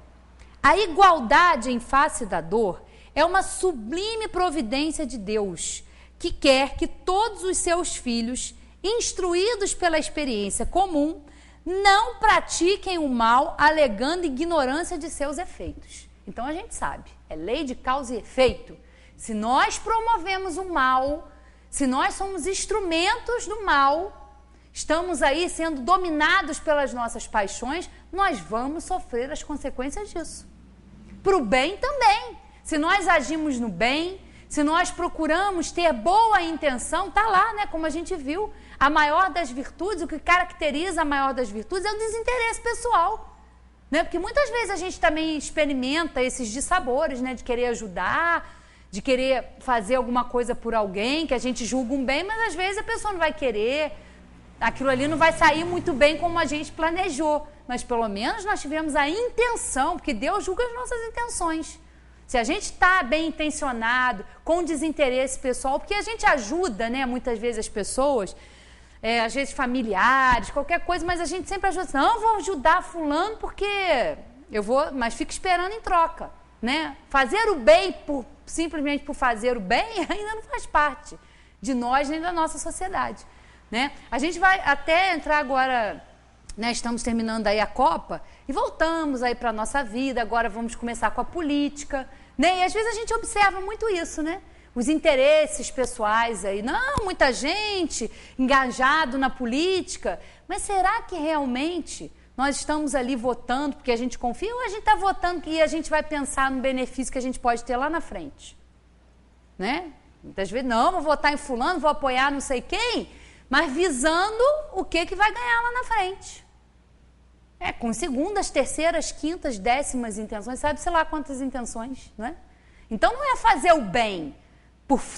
[SPEAKER 2] A igualdade em face da dor é uma sublime providência de Deus, que quer que todos os seus filhos, instruídos pela experiência comum, não pratiquem o mal alegando ignorância de seus efeitos. Então a gente sabe, é lei de causa e efeito. Se nós promovemos o mal, se nós somos instrumentos do mal, estamos aí sendo dominados pelas nossas paixões, nós vamos sofrer as consequências disso. Para o bem também. Se nós agimos no bem, se nós procuramos ter boa intenção, está lá, né? Como a gente viu, a maior das virtudes, o que caracteriza a maior das virtudes é o desinteresse pessoal. Né? Porque muitas vezes a gente também experimenta esses dissabores, né? De querer ajudar, de querer fazer alguma coisa por alguém, que a gente julga um bem, mas às vezes a pessoa não vai querer, aquilo ali não vai sair muito bem como a gente planejou. Mas pelo menos nós tivemos a intenção, porque Deus julga as nossas intenções. Se a gente está bem intencionado, com desinteresse pessoal, porque a gente ajuda, né, muitas vezes as pessoas, às vezes familiares, qualquer coisa, mas a gente sempre ajuda. Não, vou ajudar fulano porque eu vou, mas fica esperando em troca. Né? Fazer o bem simplesmente por fazer o bem ainda não faz parte de nós nem da nossa sociedade. Né? A gente vai até entrar agora, né, estamos terminando aí a Copa e voltamos aí para a nossa vida, agora vamos começar com a política. Né? E às vezes a gente observa muito isso, né? Os interesses pessoais aí, não, muita gente engajado na política, mas será que realmente Nós estamos ali votando porque a gente confia, ou a gente está votando que a gente vai pensar no benefício que a gente pode ter lá na frente, né? Muitas vezes, não, vou votar em fulano, vou apoiar não sei quem, mas visando o que vai ganhar lá na frente. Com segundas, terceiras, quintas, décimas intenções, sabe, sei lá quantas intenções, não é? Então não é fazer o bem,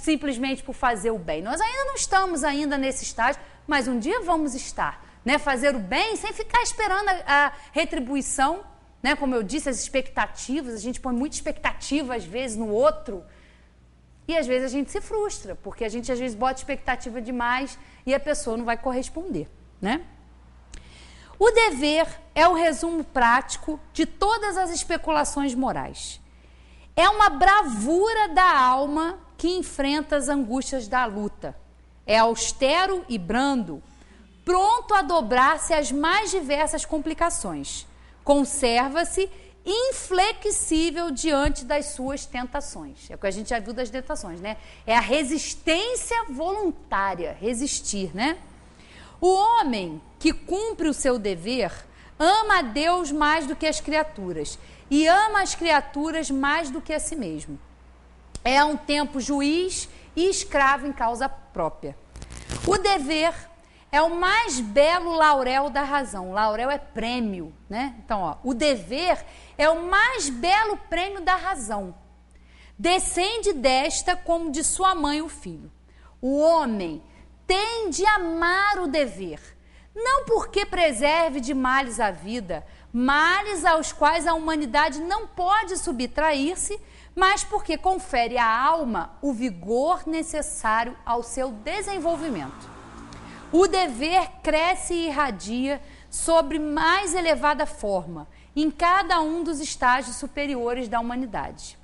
[SPEAKER 2] simplesmente por fazer o bem. Nós ainda não estamos ainda nesse estágio, mas um dia vamos estar, né? Fazer o bem sem ficar esperando a retribuição, né? Como eu disse, as expectativas, a gente põe muita expectativa às vezes no outro, e às vezes a gente se frustra, porque a gente às vezes bota expectativa demais e a pessoa não vai corresponder, né? O dever é o resumo prático de todas as especulações morais. É uma bravura da alma que enfrenta as angústias da luta. É austero e brando, pronto a dobrar-se às mais diversas complicações. Conserva-se inflexível diante das suas tentações. É o que a gente já viu das tentações, né? É a resistência voluntária, resistir, né? O homem que cumpre o seu dever ama a Deus mais do que as criaturas e ama as criaturas mais do que a si mesmo. É a um tempo juiz e escravo em causa própria. O dever é o mais belo laurel da razão. Laurel é prêmio, né? Então, o dever é o mais belo prêmio da razão. Descende desta como de sua mãe o filho. O homem tem de amar o dever, não porque preserve de males a vida, males aos quais a humanidade não pode subtrair-se, mas porque confere à alma o vigor necessário ao seu desenvolvimento. O dever cresce e irradia sobre mais elevada forma, em cada um dos estágios superiores da humanidade.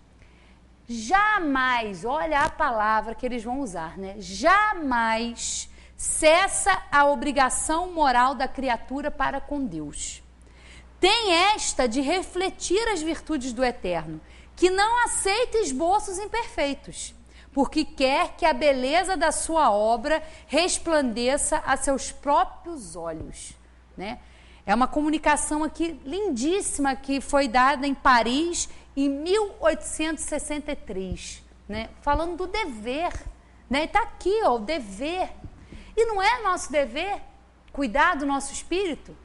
[SPEAKER 2] Jamais, olha a palavra que eles vão usar, né? Jamais cessa a obrigação moral da criatura para com Deus. Tem esta de refletir as virtudes do Eterno, que não aceita esboços imperfeitos, porque quer que a beleza da sua obra resplandeça a seus próprios olhos, né? É uma comunicação aqui lindíssima que foi dada em Paris em 1863, né? Falando do dever, né? Está aqui, ó, o dever. E não é nosso dever cuidar do nosso espírito?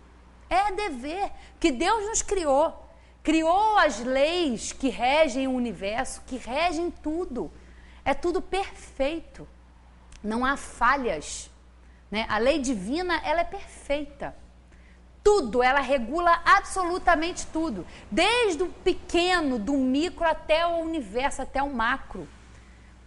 [SPEAKER 2] É dever que Deus nos criou. Criou as leis que regem o universo, que regem tudo. É tudo perfeito. Não há falhas, né? A lei divina, ela é perfeita. Tudo, ela regula absolutamente tudo. Desde o pequeno, do micro até o universo, até o macro.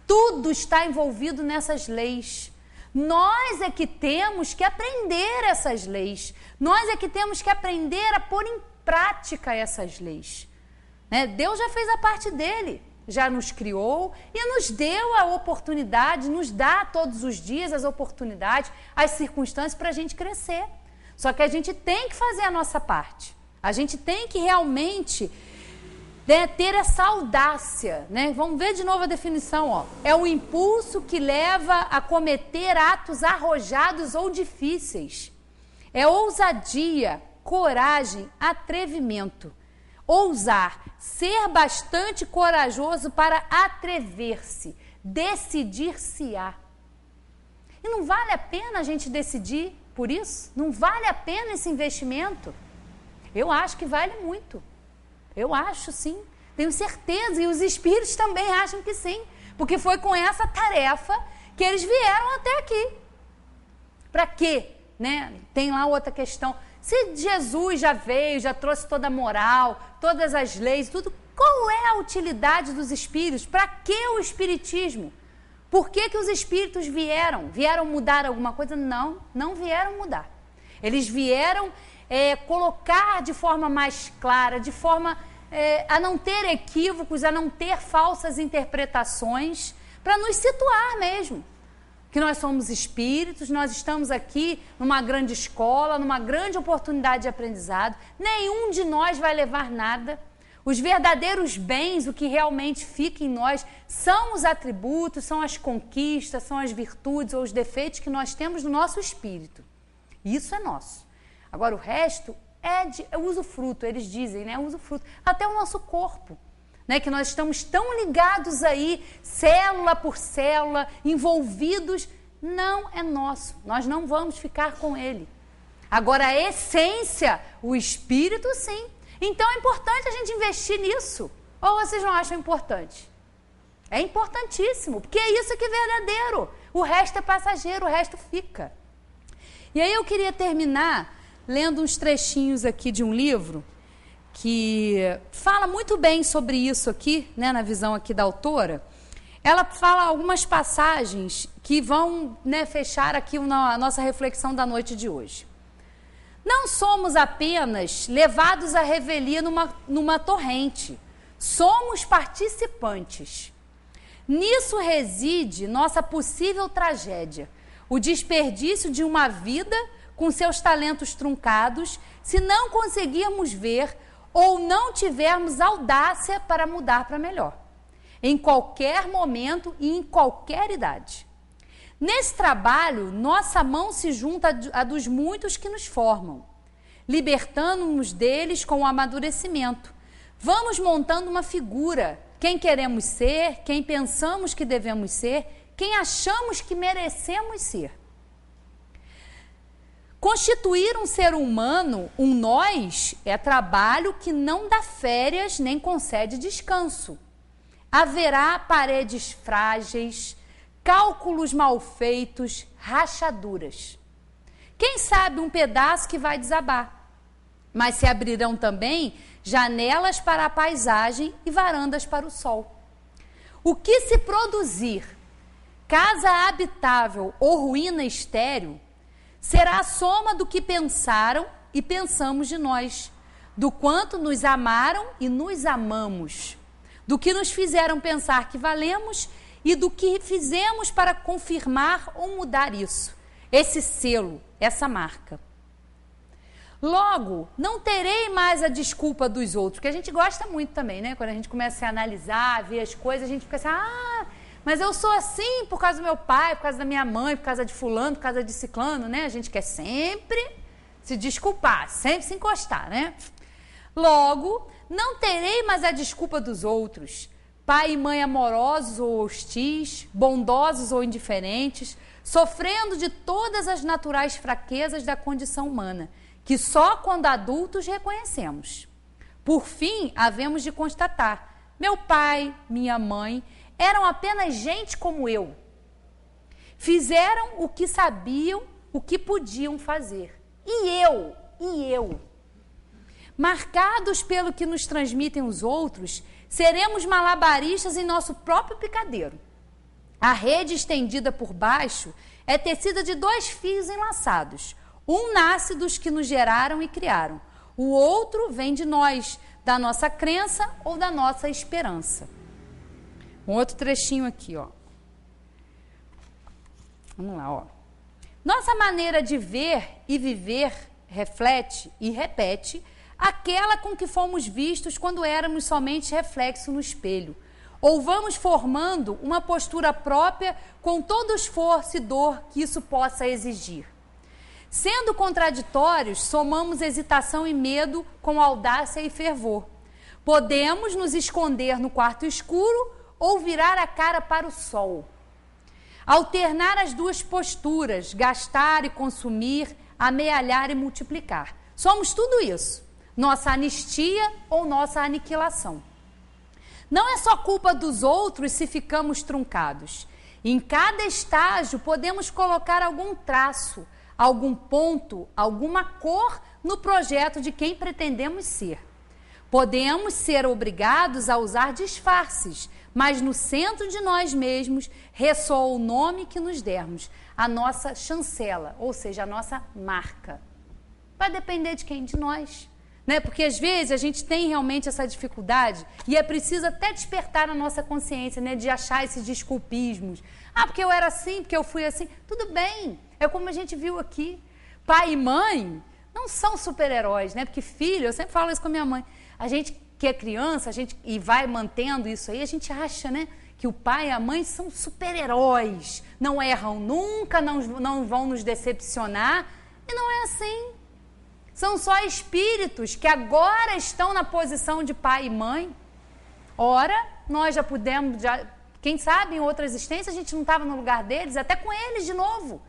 [SPEAKER 2] Tudo está envolvido nessas leis. Nós é que temos que aprender essas leis. Nós é que temos que aprender a pôr em prática essas leis, né? Deus já fez a parte dele, já nos criou e nos deu a oportunidade, nos dá todos os dias as oportunidades, as circunstâncias para a gente crescer. Só que a gente tem que fazer a nossa parte. A gente tem que realmente, né, ter essa audácia, né? Vamos ver de novo a definição, ó. É o impulso que leva a cometer atos arrojados ou difíceis. É ousadia, coragem, atrevimento. Ousar, ser bastante corajoso para atrever-se, decidir-se-á. E não vale a pena a gente decidir por isso? Não vale a pena esse investimento? Eu acho que vale muito. Eu acho, sim. Tenho certeza. E os espíritos também acham que sim. Porque foi com essa tarefa que eles vieram até aqui. Para quê? Né? Tem lá outra questão. Se Jesus já veio, já trouxe toda a moral, todas as leis, tudo, qual é a utilidade dos espíritos? Para que o espiritismo? Por que os espíritos vieram? Vieram mudar alguma coisa? Não, não vieram mudar. Eles vieram colocar de forma mais clara, de forma a não ter equívocos, a não ter falsas interpretações, para nos situar mesmo. Que nós somos espíritos, nós estamos aqui numa grande escola, numa grande oportunidade de aprendizado. Nenhum de nós vai levar nada. Os verdadeiros bens, o que realmente fica em nós, são os atributos, são as conquistas, são as virtudes ou os defeitos que nós temos no nosso espírito. Isso é nosso. Agora, o resto é usufruto, eles dizem, né? Usufruto. Até o nosso corpo, né? Que nós estamos tão ligados aí, célula por célula, envolvidos, não é nosso. Nós não vamos ficar com ele. Agora, a essência, o espírito, sim. Então, é importante a gente investir nisso. Ou vocês não acham importante? É importantíssimo, porque é isso que é verdadeiro. O resto é passageiro, o resto fica. E aí eu queria terminar lendo uns trechinhos aqui de um livro que fala muito bem sobre isso aqui, né, na visão aqui da autora. Ela fala algumas passagens que vão, né, fechar aqui a nossa reflexão da noite de hoje. Não somos apenas levados à revelia numa torrente, somos participantes. Nisso reside nossa possível tragédia, o desperdício de uma vida com seus talentos truncados, se não conseguirmos ver ou não tivermos audácia para mudar para melhor, em qualquer momento e em qualquer idade. Nesse trabalho, nossa mão se junta à dos muitos que nos formam, libertando-nos deles com o amadurecimento. Vamos montando uma figura, quem queremos ser, quem pensamos que devemos ser, quem achamos que merecemos ser. Constituir um ser humano, um nós, é trabalho que não dá férias nem concede descanso. Haverá paredes frágeis, cálculos mal feitos, rachaduras. Quem sabe um pedaço que vai desabar, mas se abrirão também janelas para a paisagem e varandas para o sol. O que se produzir, casa habitável ou ruína estéril, será a soma do que pensaram e pensamos de nós, do quanto nos amaram e nos amamos, do que nos fizeram pensar que valemos e do que fizemos para confirmar ou mudar isso, esse selo, essa marca. Logo, não terei mais a desculpa dos outros, porque a gente gosta muito também, né? Quando a gente começa a analisar, ver as coisas, a gente fica assim, mas eu sou assim por causa do meu pai, por causa da minha mãe, por causa de fulano, por causa de ciclano, né? A gente quer sempre se desculpar, sempre se encostar, né? Logo, não terei mais a desculpa dos outros, pai e mãe amorosos ou hostis, bondosos ou indiferentes, sofrendo de todas as naturais fraquezas da condição humana, que só quando adultos reconhecemos. Por fim, havemos de constatar, meu pai, minha mãe, eram apenas gente como eu. Fizeram o que sabiam, o que podiam fazer. E eu. Marcados pelo que nos transmitem os outros, seremos malabaristas em nosso próprio picadeiro. A rede estendida por baixo é tecida de 2 fios enlaçados. Um nasce dos que nos geraram e criaram. O outro vem de nós, da nossa crença ou da nossa esperança. Um outro trechinho aqui, ó. Vamos lá, ó. Nossa maneira de ver e viver reflete e repete aquela com que fomos vistos quando éramos somente reflexo no espelho. Ou vamos formando uma postura própria com todo o esforço e dor que isso possa exigir. Sendo contraditórios, somamos hesitação e medo com audácia e fervor. Podemos nos esconder no quarto escuro ou virar a cara para o sol. Alternar as duas posturas, gastar e consumir, amealhar e multiplicar. Somos tudo isso. Nossa anistia ou nossa aniquilação. Não é só culpa dos outros se ficamos truncados. Em cada estágio podemos colocar algum traço, algum ponto, alguma cor no projeto de quem pretendemos ser. Podemos ser obrigados a usar disfarces, mas no centro de nós mesmos ressoa o nome que nos dermos, a nossa chancela, ou seja, a nossa marca. Vai depender de quem? De nós. Né? Porque às vezes a gente tem realmente essa dificuldade e é preciso até despertar na nossa consciência, né? De achar esses desculpismos. Porque eu era assim, porque eu fui assim. Tudo bem, é como a gente viu aqui. Pai e mãe não são super-heróis, né? Porque filho, eu sempre falo isso com a minha mãe, a gente que é criança, e vai mantendo isso aí, a gente acha, né? Que o pai e a mãe são super-heróis, não erram nunca, não vão nos decepcionar, e não é assim. São só espíritos que agora estão na posição de pai e mãe. Ora, nós já pudemos, quem sabe em outra existência a gente não estava no lugar deles, até com eles de novo.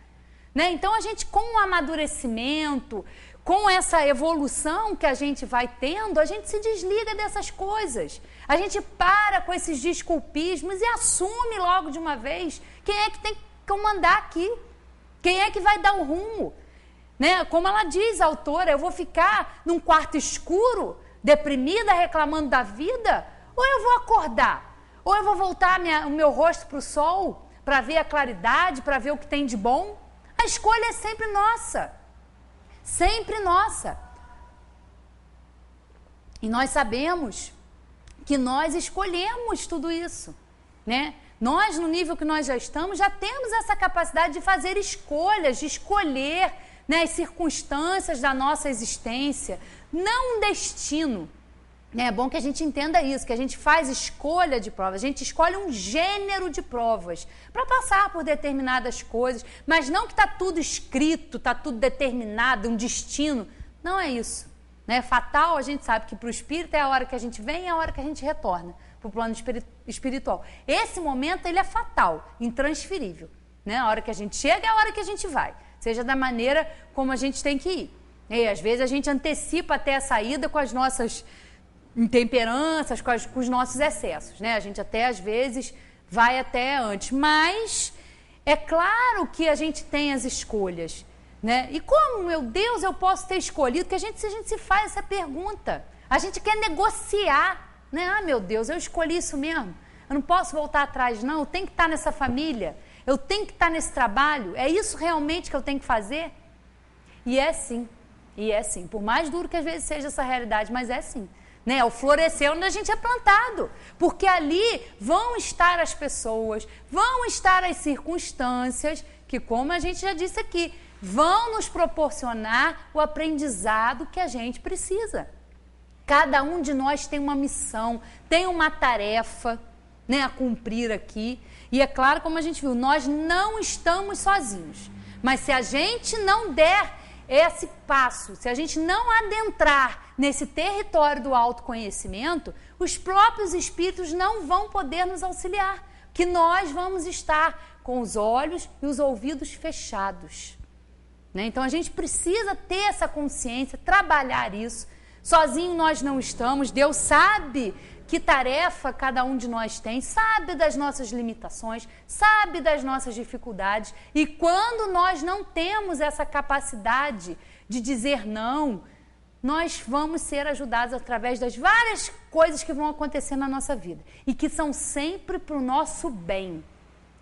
[SPEAKER 2] Né? Então a gente, com o amadurecimento, com essa evolução que a gente vai tendo, a gente se desliga dessas coisas. A gente para com esses desculpismos e assume logo de uma vez quem é que tem que comandar aqui. Quem é que vai dar o rumo? Né? Como ela diz, a autora, eu vou ficar num quarto escuro, deprimida, reclamando da vida? Ou eu vou acordar? Ou eu vou voltar o meu rosto para o sol, para ver a claridade, para ver o que tem de bom? A escolha é sempre nossa. Sempre nossa. E nós sabemos que nós escolhemos tudo isso, né? Nós, no nível que nós já estamos, já temos essa capacidade de fazer escolhas, de escolher, né, as circunstâncias da nossa existência, não um destino. É bom que a gente entenda isso, que a gente faz escolha de provas, a gente escolhe um gênero de provas para passar por determinadas coisas, mas não que está tudo escrito, está tudo determinado, um destino. Não é isso. Né? Fatal, a gente sabe que para o espírito é a hora que a gente vem e a hora que a gente retorna para o plano espiritual. Esse momento ele é fatal, intransferível. Né? A hora que a gente chega é a hora que a gente vai, seja da maneira como a gente tem que ir. E às vezes a gente antecipa até a saída com as nossas intemperanças, com os nossos excessos. Né? A gente até às vezes vai até antes, mas é claro que a gente tem as escolhas. Né? E como, meu Deus, eu posso ter escolhido? Que a gente se faz essa pergunta. A gente quer negociar. Né? Ah, meu Deus, eu escolhi isso mesmo. Eu não posso voltar atrás, não. Eu tenho que estar nessa família. Eu tenho que estar nesse trabalho. É isso realmente que eu tenho que fazer? E é sim. E é sim. Por mais duro que às vezes seja essa realidade, mas é sim. Né? É o florescer onde a gente é plantado. Porque ali vão estar as pessoas, vão estar as circunstâncias que, como a gente já disse aqui, vão nos proporcionar o aprendizado que a gente precisa. Cada um de nós tem uma missão, tem uma tarefa, né, a cumprir aqui. E é claro, como a gente viu, nós não estamos sozinhos. Mas se a gente não der esse passo, se a gente não adentrar nesse território do autoconhecimento, os próprios espíritos não vão poder nos auxiliar. Que nós vamos estar com os olhos e os ouvidos fechados. Né? Então a gente precisa ter essa consciência, trabalhar isso. Sozinho nós não estamos, Deus sabe que tarefa cada um de nós tem, sabe das nossas limitações, sabe das nossas dificuldades. E quando nós não temos essa capacidade de dizer não, nós vamos ser ajudados através das várias coisas que vão acontecer na nossa vida e que são sempre para o nosso bem.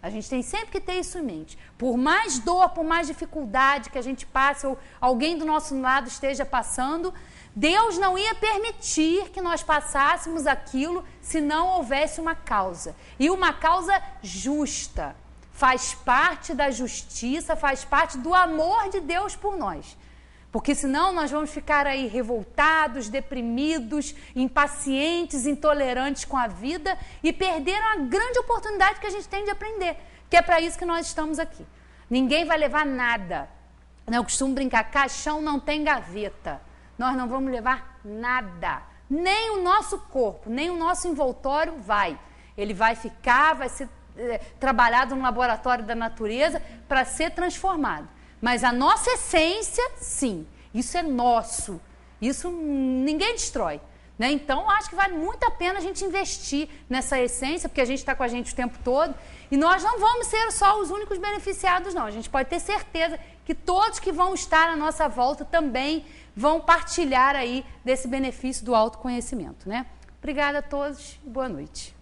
[SPEAKER 2] A gente tem sempre que ter isso em mente. Por mais dor, por mais dificuldade que a gente passe ou alguém do nosso lado esteja passando, Deus não ia permitir que nós passássemos aquilo se não houvesse uma causa. E uma causa justa. Faz parte da justiça, faz parte do amor de Deus por nós. Porque senão nós vamos ficar aí revoltados, deprimidos, impacientes, intolerantes com a vida e perder uma grande oportunidade que a gente tem de aprender. Que é para isso que nós estamos aqui. Ninguém vai levar nada. Eu costumo brincar, caixão não tem gaveta. Nós não vamos levar nada. Nem o nosso corpo, nem o nosso envoltório vai. Ele vai ficar, vai ser trabalhado no laboratório da natureza para ser transformado. Mas a nossa essência, sim, isso é nosso, isso ninguém destrói. Né? Então, acho que vale muito a pena a gente investir nessa essência, porque a gente está com a gente o tempo todo, e nós não vamos ser só os únicos beneficiados, não. A gente pode ter certeza que todos que vão estar à nossa volta também vão partilhar aí desse benefício do autoconhecimento. Né? Obrigada a todos e boa noite.